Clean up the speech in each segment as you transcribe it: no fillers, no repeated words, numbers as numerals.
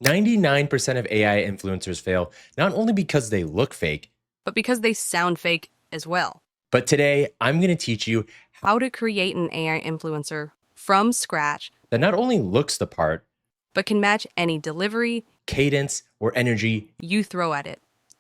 99% of AI influencers fail, not only because they look fake, but because they sound fake as well. but today I'm going to teach you How to create an AI influencer from scratch, that not only looks the part, but can match any delivery cadence, or energy, you throw at it.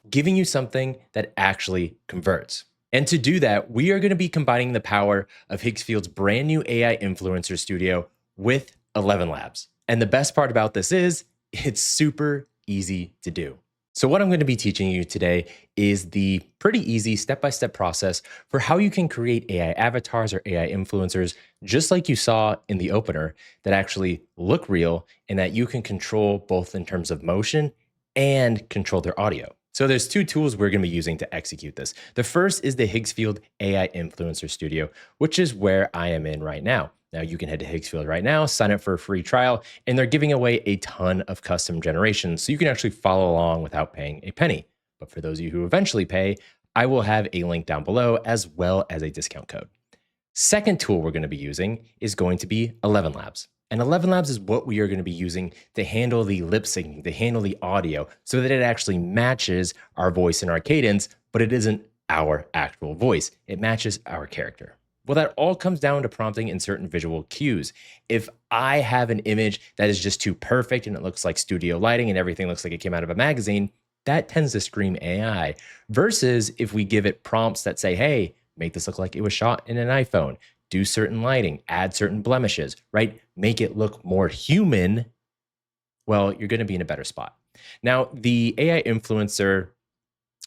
giving you something that actually converts. And to do that, we are going to be combining the power of Higgsfield's brand new AI influencer studio with ElevenLabs. And the best part about this is it's super easy to do. So what I'm going to be teaching you today is the pretty easy step-by-step process for how you can create AI avatars or AI influencers, just like you saw in the opener, that actually look real and that you can control both in terms of motion and control their audio. So there's two tools we're going to be using to execute this. The first is the Higgsfield AI Influencer Studio, which is where I am in right now. Now you can head to Higgsfield right now, sign up for a free trial, and they're giving away a ton of custom generations, so you can actually follow along without paying a penny. But for those of you who eventually pay, I will have a link down below as well as a discount code. Second tool we're going to be using is going to be ElevenLabs. And ElevenLabs is what we are going to be using to handle the lip syncing, to handle the audio, so that it actually matches our voice and our cadence, but it isn't our actual voice. It matches our character. Well, that all comes down to prompting in certain visual cues. If I have an image that is just too perfect and it looks like studio lighting and everything looks like it came out of a magazine, that tends to scream AI. Versus if we give it prompts that say, hey, make this look like it was shot in an iPhone, do certain lighting, add certain blemishes, right? Make it look more human, well, you're going to be in a better spot. Now, the AI influencer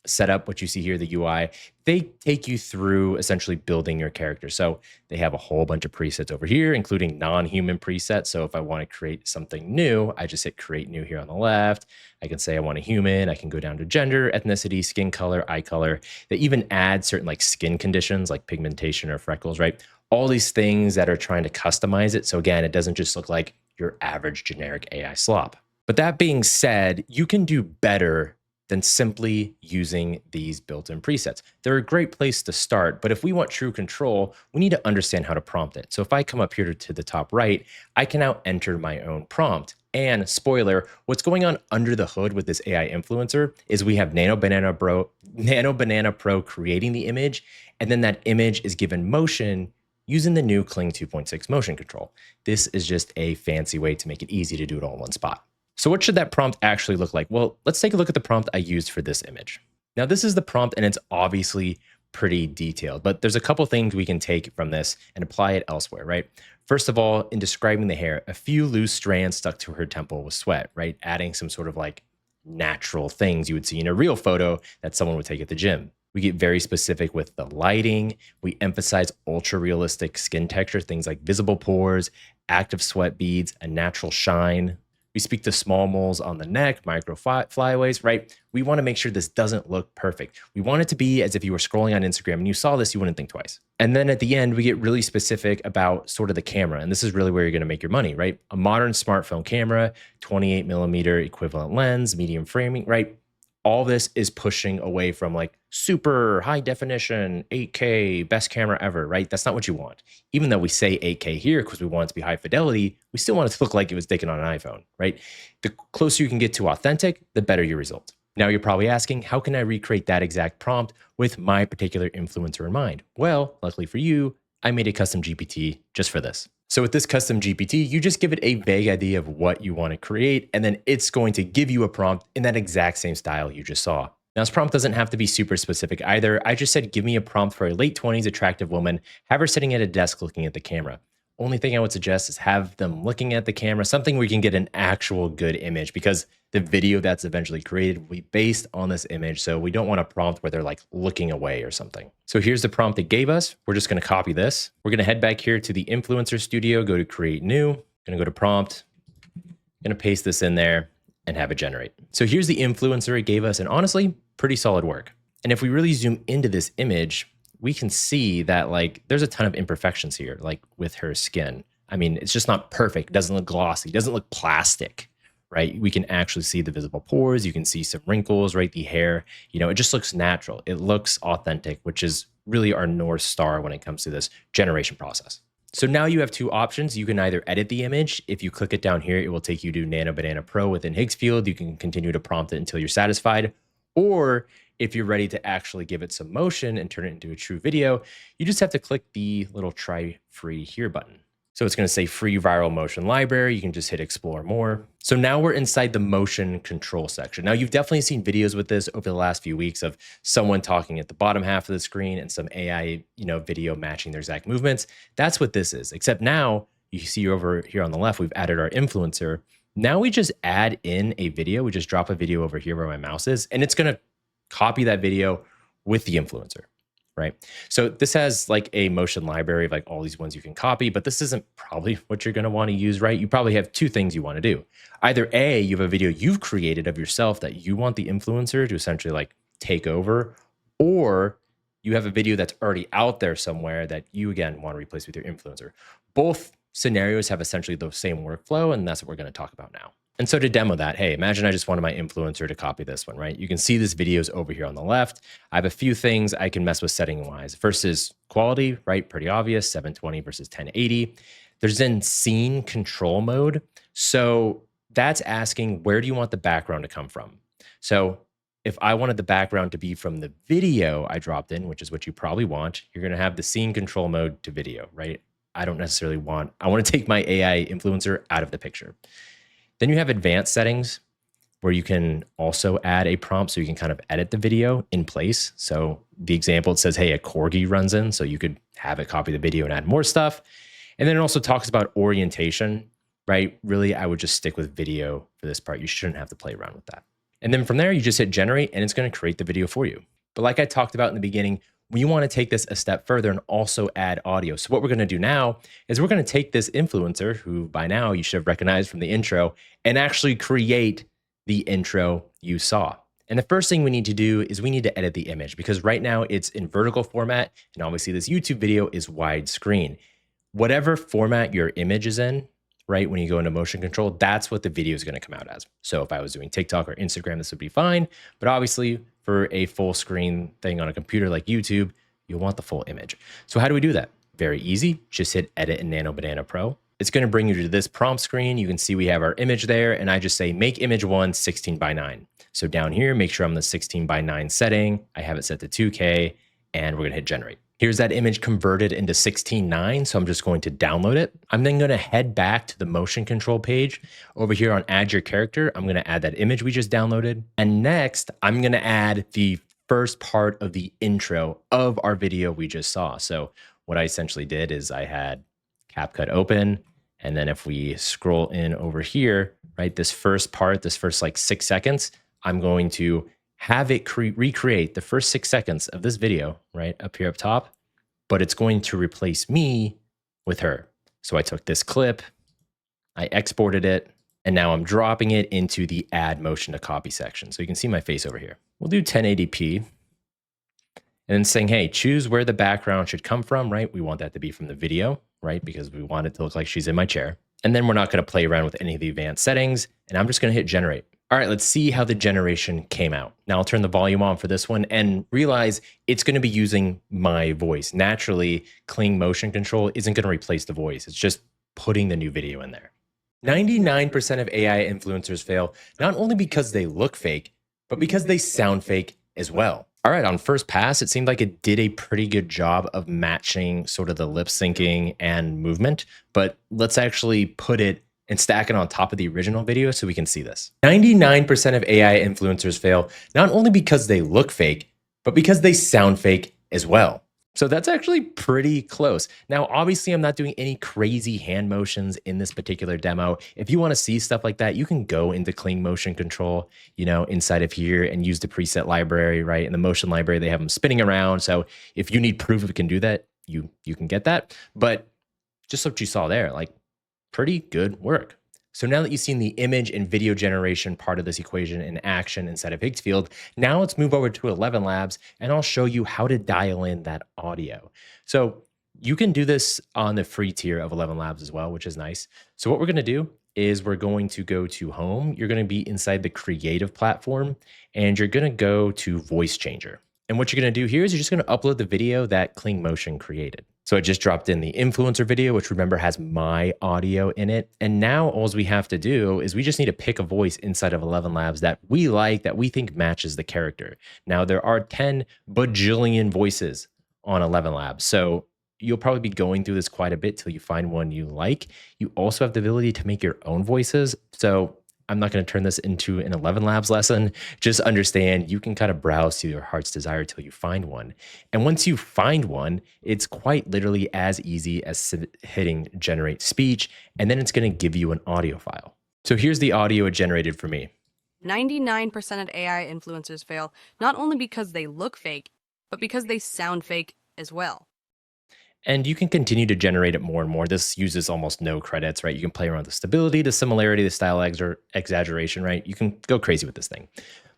setup, what you see here, the UI, they take you through essentially building your character. So they have a whole bunch of presets over here, including non-human presets. So if I want to create something new, I just hit create new here on the left. I can say I want a human. I can go down to gender, ethnicity, skin color, eye color. They even add certain like skin conditions like pigmentation or freckles, right? All these things that are trying to customize it. So again, it doesn't just look like your average generic AI slop. But that being said, you can do better than simply using these built-in presets. They're a great place to start, but if we want true control, we need to understand how to prompt it. So if I come up here to the top right, I can now enter my own prompt. And spoiler, what's going on under the hood with this AI influencer is we have Nano Banana Pro creating the image, and then that image is given motion using the new Kling 2.6 motion control. This is just a fancy way to make it easy to do it all in one spot. So what should that prompt actually look like? Well, let's take a look at the prompt I used for this image. Now, this is the prompt, and it's obviously pretty detailed, but there's a couple things we can take from this and apply it elsewhere, right? First of all, in describing the hair, a few loose strands stuck to her temple with sweat, right? Adding some sort of like natural things you would see in a real photo that someone would take at the gym. We get very specific with the lighting. We emphasize ultra realistic skin texture, things like visible pores, active sweat beads, a natural shine. We speak to small moles on the neck, micro flyaways, right? We want to make sure this doesn't look perfect. We want it to be as if you were scrolling on Instagram and you saw this, you wouldn't think twice. And then at the end, we get really specific about sort of the camera. And this is really where you're going to make your money, right? A modern smartphone camera, 28mm equivalent lens, medium framing, right? All this is pushing away from like super high definition, 8K, best camera ever, right? That's not what you want. Even though we say 8K here because we want it to be high fidelity, we still want it to look like it was taken on an iPhone, right? The closer you can get to authentic, the better your result. Now you're probably asking, how can I recreate that exact prompt with my particular influencer in mind? Well, luckily for you, I made a custom GPT just for this. So with this custom GPT, you just give it a vague idea of what you want to create, and then it's going to give you a prompt in that exact same style you just saw. Now, this prompt doesn't have to be super specific either. I just said, give me a prompt for a late 20s attractive woman, have her sitting at a desk looking at the camera. Only thing I would suggest is have them looking at the camera, something where you can get an actual good image, because the video that's eventually created will be based on this image. So we don't want a prompt where they're like looking away or something. So here's the prompt it gave us. We're just going to copy this. We're going to head back here to the influencer studio, go to create new, going to go to prompt, going to paste this in there and have it generate. So here's the influencer it gave us, and honestly, pretty solid work. And if we really zoom into this image, we can see that like there's a ton of imperfections here, like with her skin. I mean, it's just not perfect. It doesn't look glossy. It doesn't look plastic, right? We can actually see the visible pores. You can see some wrinkles, right? The hair, you know, it just looks natural. It looks authentic, which is really our North Star when it comes to this generation process. So now you have two options. You can either edit the image. If you click it down here, it will take you to Nano Banana Pro within Higgsfield. You can continue to prompt it until you're satisfied. Or if you're ready to actually give it some motion and turn it into a true video, you just have to click the little try free here button. So it's going to say free viral motion library. You can just hit explore more. So now we're inside the motion control section. Now you've definitely seen videos with this over the last few weeks of someone talking at the bottom half of the screen and some AI, video matching their exact movements. That's what this is. Except now you see over here on the left, we've added our influencer. Now we just add in a video. We just drop a video over here where my mouse is, and it's going to copy that video with the influencer. Right. So this has like a motion library of like all these ones you can copy, but this isn't probably what you're going to want to use, right? You probably have two things you want to do. Either A, you have a video you've created of yourself that you want the influencer to essentially like take over, or you have a video that's already out there somewhere that you, again, want to replace with your influencer. Both scenarios have essentially the same workflow, and that's what we're going to talk about now. And so to demo that, hey, imagine I just wanted my influencer to copy this one, right? You can see this video's over here on the left. I have a few things I can mess with setting-wise. First is quality, right? Pretty obvious, 720 versus 1080. There's then scene control mode. So that's asking, where do you want the background to come from? So if I wanted the background to be from the video I dropped in, which is what you probably want, you're going to have the scene control mode to video, right? I want to take my AI influencer out of the picture. Then you have advanced settings where you can also add a prompt so you can kind of edit the video in place. So the example, it says, hey, a corgi runs in, so you could have it copy the video and add more stuff. And then it also talks about orientation, right? Really, I would just stick with video for this part. You shouldn't have to play around with that. And then from there, you just hit generate and it's going to create the video for you. But like I talked about in the beginning, we want to take this a step further and also add audio. So what we're going to do now is we're going to take this influencer, who by now you should have recognized from the intro, and actually create the intro you saw. And the first thing we need to do is we need to edit the image, because right now it's in vertical format, and obviously this YouTube video is widescreen. Whatever format your image is in, right, when you go into motion control, that's what the video is going to come out as. So if I was doing TikTok or Instagram, this would be fine. But obviously for a full screen thing on a computer like YouTube, you'll want the full image. So how do we do that? Very easy. Just hit edit in Nano Banana Pro. It's going to bring you to this prompt screen. You can see we have our image there, and I just say make image 1 16:9. So down here, make sure I'm the 16:9 setting. I have it set to 2K, and we're going to hit generate. Here's that image converted into 16:9, so I'm just going to download it. I'm then going to head back to the motion control page. Over here on add your character, I'm going to add that image we just downloaded. And next, I'm going to add the first part of the intro of our video we just saw. So what I essentially did is I had CapCut open, and then if we scroll in over here, right, this first part, this first like 6 seconds, I'm going to have it recreate the first 6 seconds of this video, right, up here up top, but it's going to replace me with her. So I took this clip, I exported it, and now I'm dropping it into the add motion to copy section. So you can see my face over here. We'll do 1080p, and then saying, hey, choose where the background should come from, right? We want that to be from the video, right? Because we want it to look like she's in my chair. And then we're not going to play around with any of the advanced settings, and I'm just going to hit generate. All right, let's see how the generation came out. Now I'll turn the volume on for this one and realize it's going to be using my voice. Naturally, Kling motion control isn't going to replace the voice. It's just putting the new video in there. 99% of AI influencers fail, not only because they look fake, but because they sound fake as well. All right, on first pass, it seemed like it did a pretty good job of matching sort of the lip syncing and movement, but let's actually put it and stack it on top of the original video so we can see this. 99% of AI influencers fail, not only because they look fake, but because they sound fake as well. So that's actually pretty close. Now, obviously, I'm not doing any crazy hand motions in this particular demo. If you want to see stuff like that, you can go into Kling motion control, inside of here and use the preset library, right? In the motion library, they have them spinning around. So if you need proof it can do that, you can get that. But just what you saw there, like, pretty good work. So now that you've seen the image and video generation part of this equation in action inside of Higgsfield, now let's move over to ElevenLabs and I'll show you how to dial in that audio. So you can do this on the free tier of ElevenLabs as well, which is nice. So what we're going to do is we're going to go to home. You're going to be inside the creative platform and you're going to go to voice changer. And what you're going to do here is you're just going to upload the video that Kling Motion created. So I just dropped in the influencer video, which remember has my audio in it. And now all we have to do is we just need to pick a voice inside of ElevenLabs that we like, that we think matches the character. Now there are 10 bajillion voices on ElevenLabs. So you'll probably be going through this quite a bit till you find one you like. You also have the ability to make your own voices. So I'm not going to turn this into an ElevenLabs lesson. Just understand you can kind of browse to your heart's desire till you find one. And once you find one, it's quite literally as easy as hitting generate speech, and then it's going to give you an audio file. So here's the audio it generated for me. 99% of AI influencers fail, not only because they look fake, but because they sound fake as well. And you can continue to generate it more and more. This uses almost no credits, right? You can play around with the stability, the similarity, the style exaggeration, right? You can go crazy with this thing.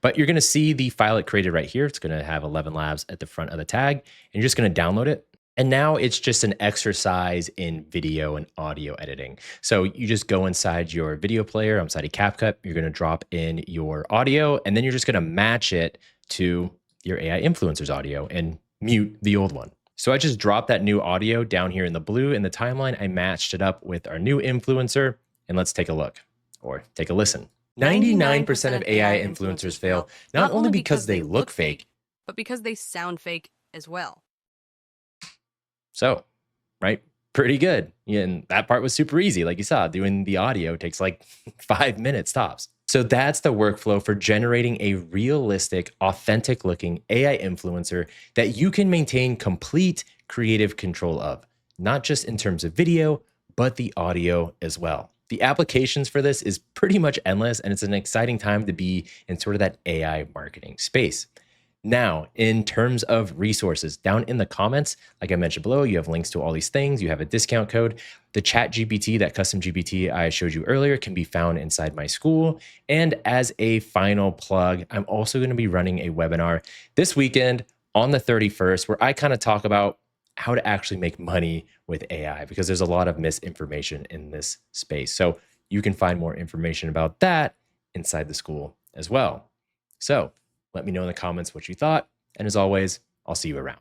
But you're going to see the file it created right here. It's going to have ElevenLabs at the front of the tag, and you're just going to download it. And now it's just an exercise in video and audio editing. So you just go inside your video player, inside of CapCut, you're going to drop in your audio, and then you're just going to match it to your AI influencer's audio and mute the old one. So I just dropped that new audio down here in the blue in the timeline. I matched it up with our new influencer, and let's take a look or take a listen. 99% of AI influencers fail, not only because they look fake, but because they sound fake as well. So, right? Pretty good. Yeah, and that part was super easy. Like you saw, doing the audio takes like 5 minutes tops. So that's the workflow for generating a realistic, authentic looking AI influencer that you can maintain complete creative control of, not just in terms of video, but the audio as well. The applications for this is pretty much endless, and it's an exciting time to be in sort of that AI marketing space. Now, in terms of resources, down in the comments, like I mentioned below, you have links to all these things. You have a discount code. The chat GPT, that custom GPT I showed you earlier, can be found inside my Skool. And as a final plug, I'm also going to be running a webinar this weekend on the 31st, where I kind of talk about how to actually make money with AI, because there's a lot of misinformation in this space. So you can find more information about that inside the Skool as well. So let me know in the comments what you thought. And as always, I'll see you around.